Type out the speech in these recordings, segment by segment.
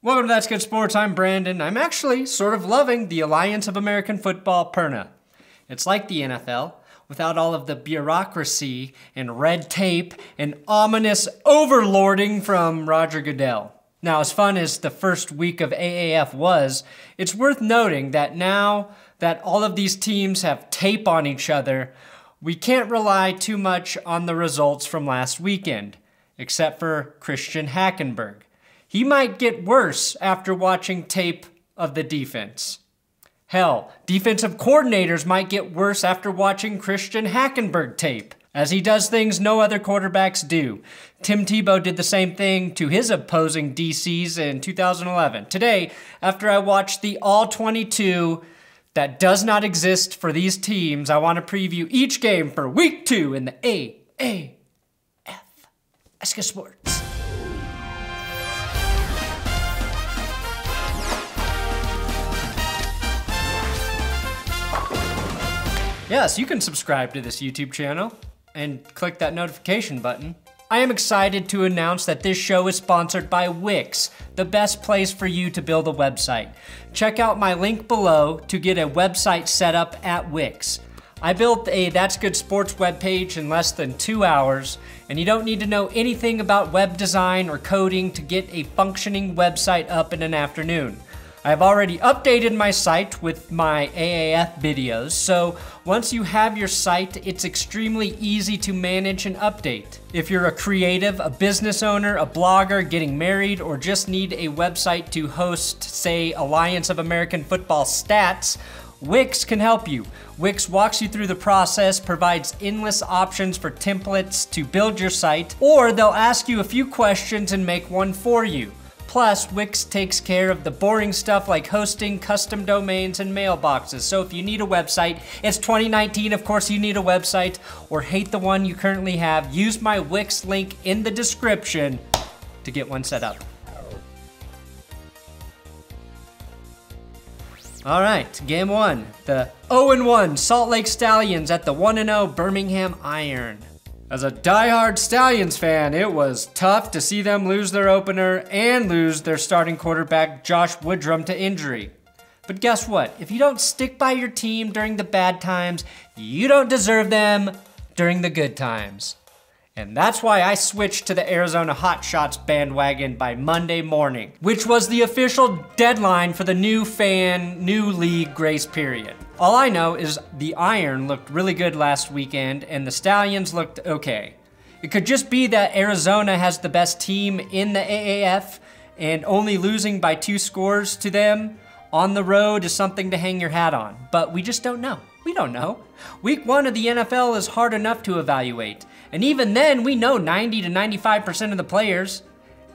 Welcome to That's Good Sports. I'm Brandon. I'm actually sort of loving the Alliance of American Football PERNA. It's like the NFL, without all of the bureaucracy and red tape and ominous overlording from Roger Goodell. Now, as fun as the first week of AAF was, it's worth noting that now that all of these teams have tape on each other, we can't rely too much on the results from last weekend, except for Christian Hackenberg. He might get worse after watching tape of the defense. Hell, defensive coordinators might get worse after watching Christian Hackenberg tape, as he does things no other quarterbacks do. Tim Tebow did the same thing to his opposing DCs in 2011. Today, after I watched the All-22 that does not exist for these teams, I want to preview each game for Week 2 in the AAF. That's Good Sports. Yes, you can subscribe to this YouTube channel and click that notification button. I am excited to announce that this show is sponsored by Wix, the best place for you to build a website. Check out my link below to get a website set up at Wix. I built a That's Good Sports webpage in less than 2 hours, and you don't need to know anything about web design or coding to get a functioning website up in an afternoon. I have already updated my site with my AAF videos, so once you have your site, it's extremely easy to manage and update. If you're a creative, a business owner, a blogger, getting married, or just need a website to host, say, Alliance of American Football stats, Wix can help you. Wix walks you through the process, provides endless options for templates to build your site, or they'll ask you a few questions and make one for you. Plus, Wix takes care of the boring stuff like hosting, custom domains, and mailboxes. So if you need a website, it's 2019, of course you need a website, or hate the one you currently have, use my Wix link in the description to get one set up. All right, game one. The 0-1 Salt Lake Stallions at the 1-0 Birmingham Iron. As a diehard Stallions fan, it was tough to see them lose their opener and lose their starting quarterback Josh Woodrum to injury. But guess what? If you don't stick by your team during the bad times, you don't deserve them during the good times. And that's why I switched to the Arizona Hotshots bandwagon by Monday morning, which was the official deadline for the new league grace period. All I know is the Iron looked really good last weekend and the Stallions looked okay. It could just be that Arizona has the best team in the AAF and only losing by 2 scores to them on the road is something to hang your hat on. But we just don't know. We don't know. Week 1 of the NFL is hard enough to evaluate. And even then, we know 90 to 95% of the players.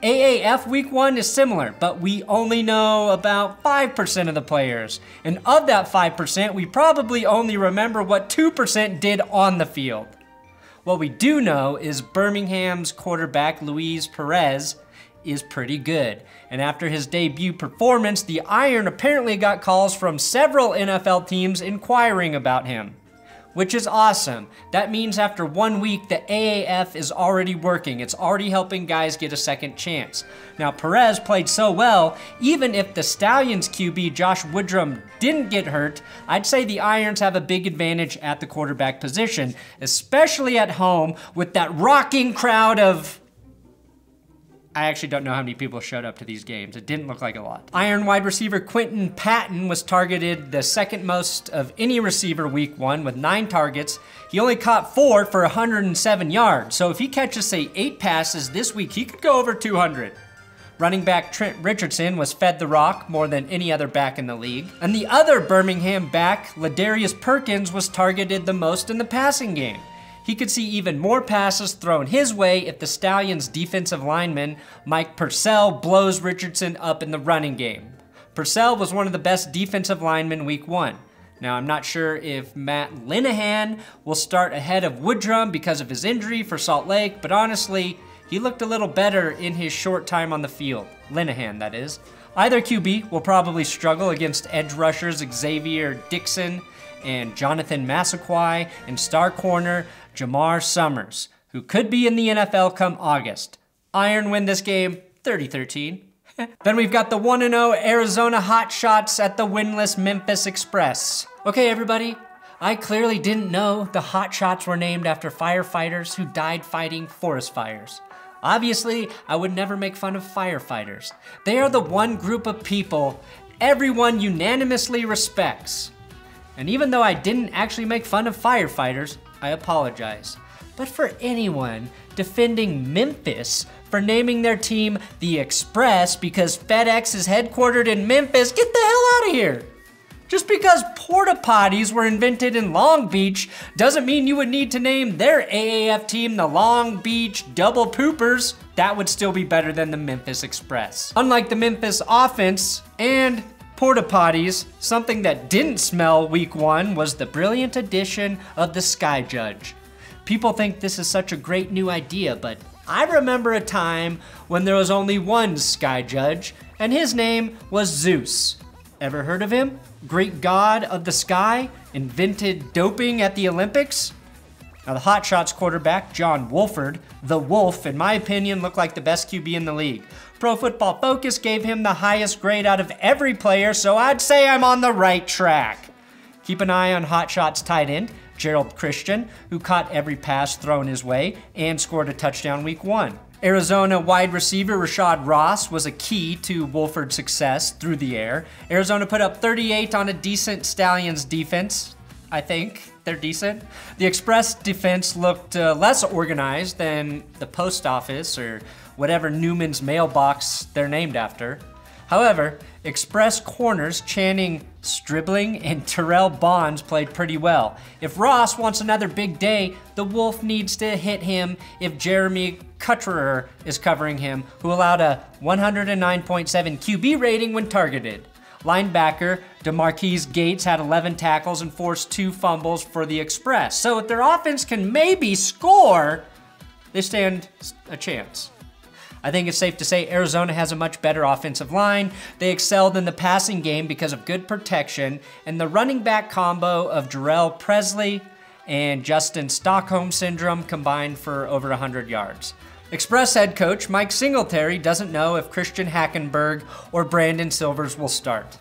AAF Week 1 is similar, but we only know about 5% of the players. And of that 5%, we probably only remember what 2% did on the field. What we do know is Birmingham's quarterback, Luis Perez, is pretty good. And after his debut performance, the Iron apparently got calls from several NFL teams inquiring about him, which is awesome. That means after 1 week, the AAF is already working. It's already helping guys get a second chance. Now, Perez played so well, even if the Stallions QB Josh Woodrum didn't get hurt, I'd say the Irons have a big advantage at the quarterback position, especially at home with that rocking crowd of... I actually don't know how many people showed up to these games. It didn't look like a lot. Iron wide receiver Quentin Patton was targeted the second most of any receiver Week 1 with 9 targets. He only caught 4 for 107 yards. So if he catches, say, 8 passes this week, he could go over 200. Running back Trent Richardson was fed the rock more than any other back in the league. And the other Birmingham back, Ladarius Perkins, was targeted the most in the passing game. He could see even more passes thrown his way if the Stallions' defensive lineman, Mike Purcell, blows Richardson up in the running game. Purcell was one of the best defensive linemen Week 1. Now, I'm not sure if Matt Linehan will start ahead of Woodrum because of his injury for Salt Lake, but honestly, he looked a little better in his short time on the field. Linehan, that is. Either QB will probably struggle against edge rushers Xzavier Dickson and Jonathan Massaquoi and star corner Jamar Summers, who could be in the NFL come August. Iron win this game 30-13. Then we've got the 1-0 Arizona Hotshots at the winless Memphis Express. Okay, everybody, I clearly didn't know the Hotshots were named after firefighters who died fighting forest fires. Obviously, I would never make fun of firefighters. They are the one group of people everyone unanimously respects. And even though I didn't actually make fun of firefighters, I apologize. But for anyone defending Memphis for naming their team the Express because FedEx is headquartered in Memphis, get the hell out of here. Just because porta potties were invented in Long Beach doesn't mean you would need to name their AAF team the Long Beach Double Poopers. That would still be better than the Memphis Express. Unlike the Memphis offense and porta potties, something that didn't smell week 1 was the brilliant addition of the Sky Judge. People think this is such a great new idea, but I remember a time when there was only one Sky Judge, and his name was Zeus. Ever heard of him? Greek god of the sky, invented doping at the Olympics? Now the Hotshots quarterback, John Wolford, the Wolf, in my opinion, looked like the best QB in the league. Pro Football Focus gave him the highest grade out of every player, so I'd say I'm on the right track. Keep an eye on Hotshots tight end, Gerald Christian, who caught every pass thrown his way and scored a touchdown week 1. Arizona wide receiver Rashad Ross was a key to Wolford's success through the air. Arizona put up 38 on a decent Stallions defense. I think they're decent. The Express defense looked less organized than the post office or whatever Newman's mailbox they're named after. However, Express corners Channing Stribling and Terrell Bonds played pretty well. If Ross wants another big day, the Wolf needs to hit him if Jeremy Cutterer is covering him, who allowed a 109.7 QB rating when targeted. Linebacker DeMarquise Gates had 11 tackles and forced 2 fumbles for the Express. So if their offense can maybe score, they stand a chance. I think it's safe to say Arizona has a much better offensive line. They excelled in the passing game because of good protection, and the running back combo of Jarrell Presley and Justin Stockholm syndrome combined for over 100 yards. Express head coach Mike Singletary doesn't know if Christian Hackenberg or Brandon Silvers will start.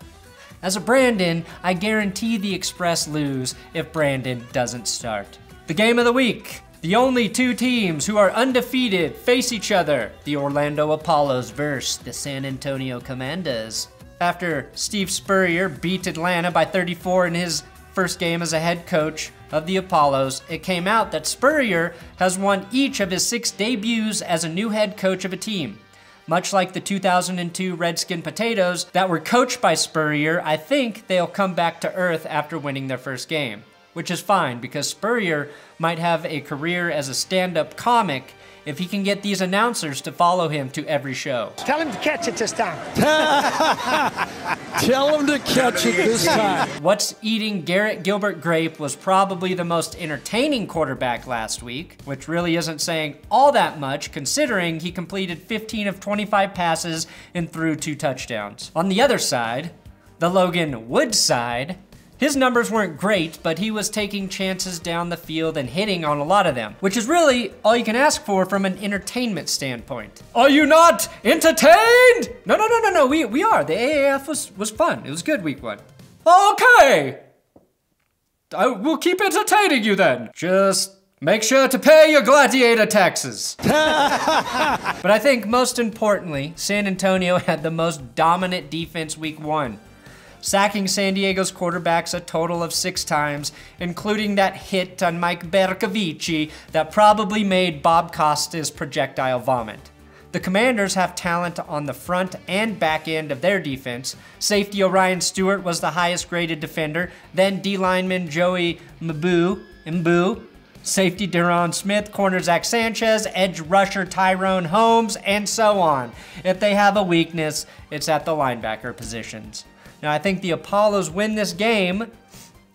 As a Brandon, I guarantee the Express lose if Brandon doesn't start. The game of the week. The only 2 teams who are undefeated face each other. The Orlando Apollos versus the San Antonio Commandos. After Steve Spurrier beat Atlanta by 34 in his first game as a head coach of the Apollos, it came out that Spurrier has won each of his 6 debuts as a new head coach of a team. Much like the 2002 Redskin Potatoes that were coached by Spurrier, I think they'll come back to earth after winning their first game. Which is fine, because Spurrier might have a career as a stand-up comic if he can get these announcers to follow him to every show. Tell him to catch it this time. Tell him to catch it this time. What's eating Garrett Gilbert Grape was probably the most entertaining quarterback last week, which really isn't saying all that much considering he completed 15 of 25 passes and threw 2 touchdowns. On the other side, the Logan Woodside, his numbers weren't great, but he was taking chances down the field and hitting on a lot of them, which is really all you can ask for from an entertainment standpoint. Are you not entertained? No, we are. The AAF was fun. It was good week 1. Okay. I will keep entertaining you then. Just make sure to pay your gladiator taxes. But I think most importantly, San Antonio had the most dominant defense week 1. Sacking San Diego's quarterbacks a total of 6 times, including that hit on Mike Bercovici that probably made Bob Costa's projectile vomit. The Commanders have talent on the front and back end of their defense. Safety Orion Stewart was the highest graded defender, then D-lineman Joey Mbu, safety Deron Smith, corner Zach Sanchez, edge rusher Tyrone Holmes, and so on. If they have a weakness, it's at the linebacker positions. Now, I think the Apollos win this game,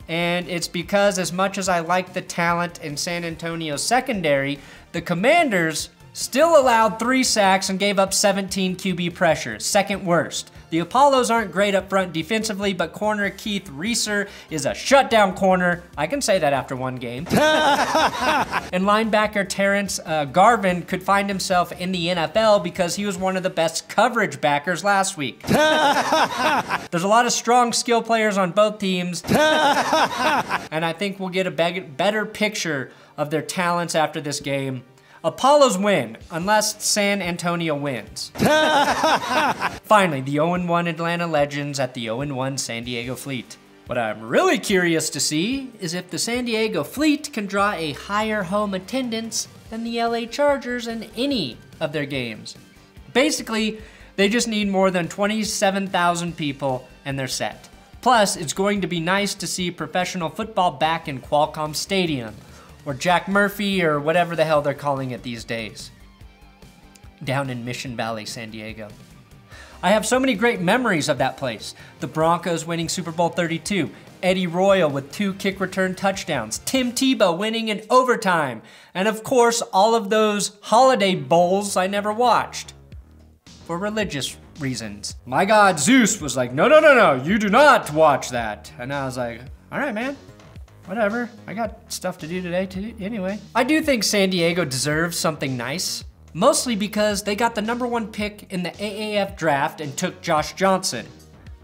and it's because as much as I like the talent in San Antonio's secondary, the Commanders Still allowed 3 sacks and gave up 17 QB pressures, second worst. The Apollos aren't great up front defensively, but corner Keith Reeser is a shutdown corner. I can say that after one game. And linebacker Terrence Garvin could find himself in the NFL because he was one of the best coverage backers last week. There's a lot of strong skill players on both teams, and I think we'll get a better picture of their talents after this game. Apollos win, unless San Antonio wins. Finally, the 0-1 Atlanta Legends at the 0-1 San Diego Fleet. What I'm really curious to see is if the San Diego Fleet can draw a higher home attendance than the LA Chargers in any of their games. Basically, they just need more than 27,000 people and they're set. Plus, it's going to be nice to see professional football back in Qualcomm Stadium, or Jack Murphy, or whatever the hell they're calling it these days, down in Mission Valley, San Diego. I have so many great memories of that place. The Broncos winning Super Bowl 32, Eddie Royal with 2 kick return touchdowns, Tim Tebow winning in overtime, and of course, all of those holiday bowls I never watched for religious reasons. My god, Zeus, was like, no, you do not watch that. And I was like, all right, man. Whatever, I got stuff to do today anyway. I do think San Diego deserves something nice, mostly because they got the #1 pick in the AAF draft and took Josh Johnson,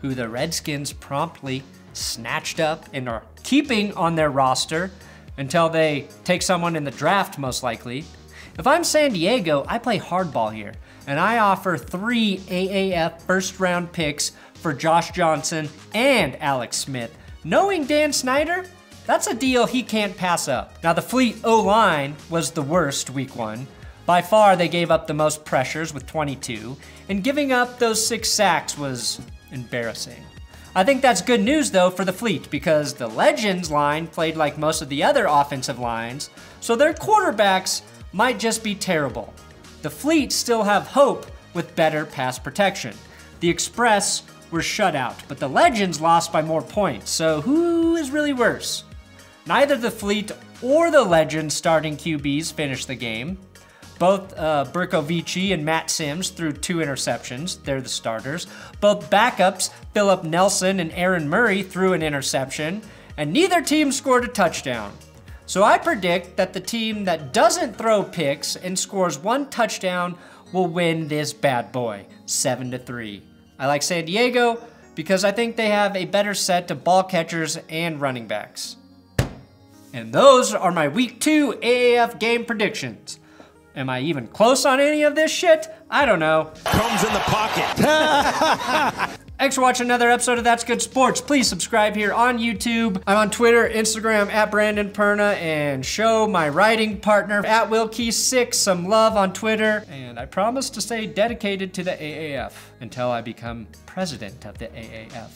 who the Redskins promptly snatched up and are keeping on their roster until they take someone in the draft, most likely. If I'm San Diego, I play hardball here, and I offer 3 AAF first-round picks for Josh Johnson and Alex Smith. Knowing Dan Snyder, that's a deal he can't pass up. Now, the Fleet O-line was the worst week 1. By far, they gave up the most pressures with 22, and giving up those 6 sacks was embarrassing. I think that's good news, though, for the Fleet, because the Legends line played like most of the other offensive lines, so their quarterbacks might just be terrible. The Fleet still have hope with better pass protection. The Express were shut out, but the Legends lost by more points, so who is really worse? Neither the Fleet or the Legends starting QBs finished the game. Both Bercovici and Matt Sims threw 2 interceptions. They're the starters. Both backups, Philip Nelson and Aaron Murray, threw an interception, and neither team scored a touchdown. So I predict that the team that doesn't throw picks and scores 1 touchdown will win this bad boy, 7-3. I like San Diego because I think they have a better set of ball catchers and running backs. And those are my Week 2 AAF game predictions. Am I even close on any of this shit? I don't know. Comes in the pocket. Thanks for watching another episode of That's Good Sports. Please subscribe here on YouTube. I'm on Twitter, Instagram, at Brandon Perna, and show my writing partner, at Wilkie6, some love on Twitter. And I promise to stay dedicated to the AAF until I become president of the AAF.